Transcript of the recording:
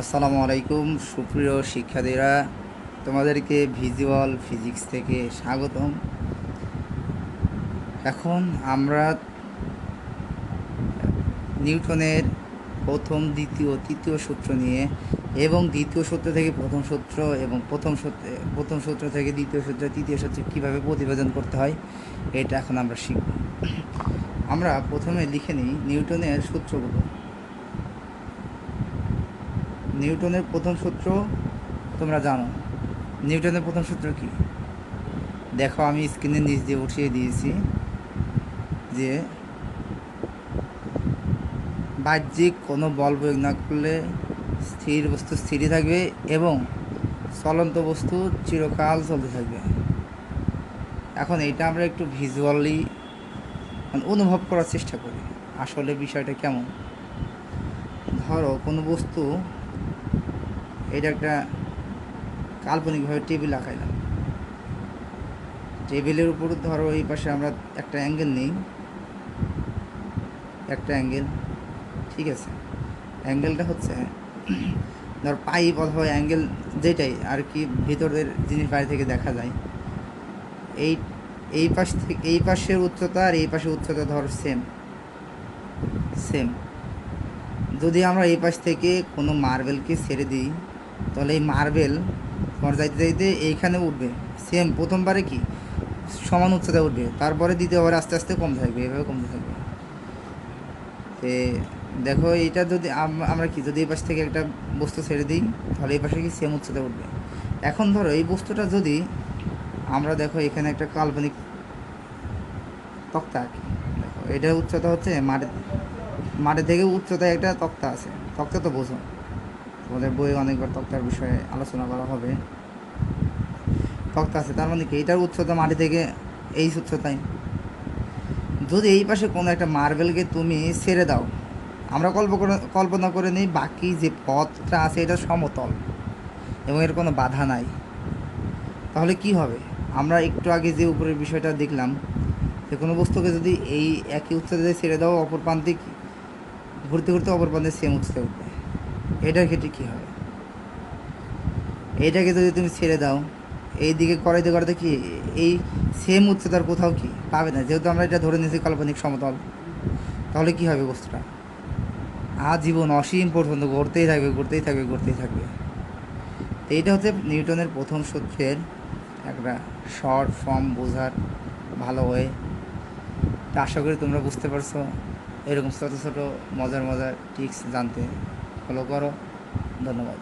আসসালামু আলাইকুম সুপ্রিয় শিক্ষার্থীরা, তোমাদেরকে ভিজুয়াল ফিজিক্স থেকে স্বাগতম। এখন আমরা নিউটনের প্রথম, দ্বিতীয়, তৃতীয় সূত্র নিয়ে এবং দ্বিতীয় সূত্র থেকে প্রথম সূত্র এবং প্রথম সূত্র থেকে দ্বিতীয় সূত্র, তৃতীয় সূত্র কীভাবে প্রতিবেদন করতে হয় এটা এখন আমরা শিখব। আমরা প্রথমে লিখে নিই নিউটনের সূত্রগুলো। নিউটনের প্রথম সূত্র তোমরা জানো। নিউটনের প্রথম সূত্র কি? দেখো, আমি স্ক্রিনের নিচ দিয়ে উঠিয়ে দিয়েছি যে বাহ্যিক কোনো বল প্রয়োগ না করলে স্থির বস্তু স্থিরই থাকবে এবং চলন্ত বস্তু চিরকাল চলতে থাকবে। এখন এইটা আমরা একটু ভিজুয়ালি অনুভব করার চেষ্টা করি আসলে বিষয়টা কেমন। ধরো কোনো বস্তু, এটা একটা কাল্পনিকভাবে টেবিল আঁকাইলাম। টেবিলের উপর ধরো এই পাশে আমরা একটা অ্যাঙ্গেল নিই, একটা অ্যাঙ্গেল, ঠিক আছে। অ্যাঙ্গেলটা হচ্ছে ধর পাইপ অথবা অ্যাঙ্গেল, যেটাই আর কি ভিতরের জিনিস বাইরে থেকে দেখা যায়। এই এই পাশ থেকে এই পাশের উচ্চতা আর এই পাশের উচ্চতা ধর সেম সেম। যদি আমরা এই পাশ থেকে কোনো মার্বেলকে ছেড়ে দিই, তাহলে এই মার্বেল তোমার যাইতে যাইতে এইখানে উঠবে সেম। প্রথমবারে কি সমান উচ্চতা উঠবে, তারপরে দ্বিতীয়বারে আস্তে আস্তে কমতে থাকবে, এভাবে কমতে থাকবে। দেখো, এইটা যদি আমরা কি যদি এই পাশ থেকে একটা বস্তু ছেড়ে দিই, তাহলে এই পাশে কি সেম উচ্চতা উঠবে। এখন ধরো এই বস্তুটা যদি আমরা, দেখো এখানে একটা কাল্পনিক তক্তা আঁকি। দেখো, এটার উচ্চতা হচ্ছে মাটি থেকে উচ্চতায় একটা তক্তা আছে। তক্তা তো বোঝো, তোমাদের বইয়ে অনেকবার তক্তার বিষয়ে আলোচনা করা হবে। তক্তা আছে, তার মানে কি এটার উচ্চতা মাটি থেকে এই উচ্চতায়। যদি এই পাশে কোনো একটা মার্বেলকে তুমি ছেড়ে দাও, আমরা কল্পনা করে নিই বাকি যে পথটা আছে এটা সমতল এবং এর কোনো বাধা নাই, তাহলে কি হবে? আমরা একটু আগে যে উপরের বিষয়টা দেখলাম, যে কোনো বস্তুকে যদি এই একই উচ্চতায় ছেড়ে দাও, অপর প্রান্তে ঘুরতে ঘুরতে অপর প্রান্তে সেম উচ্চতায় উঠবে। এটার ক্ষেত্রে কী হবে? এইটাকে যদি তুমি ছেড়ে দাও, এই দিকে করাইতে করাইতে কি এই সেম উচ্চতার কোথাও কি পাবে না, যেহেতু আমরা এটা ধরে নিয়েছি কাল্পনিক সমতল। তাহলে কি হবে? বস্তুটা আজীবন অসীম পর্যন্ত ঘুরতেই থাকবে, ঘুরতেই থাকবে, ঘুরতেই থাকবে। তো এইটা হচ্ছে নিউটনের প্রথম সূত্রের একটা শর্ট ফর্ম বোঝার ভালো ওয়ে। তা আশা করি তোমরা বুঝতে পারছো। এরকম ছোটো ছোটো মজার মজার ট্রিক্স জানতে ফলো করো। ধন্যবাদ।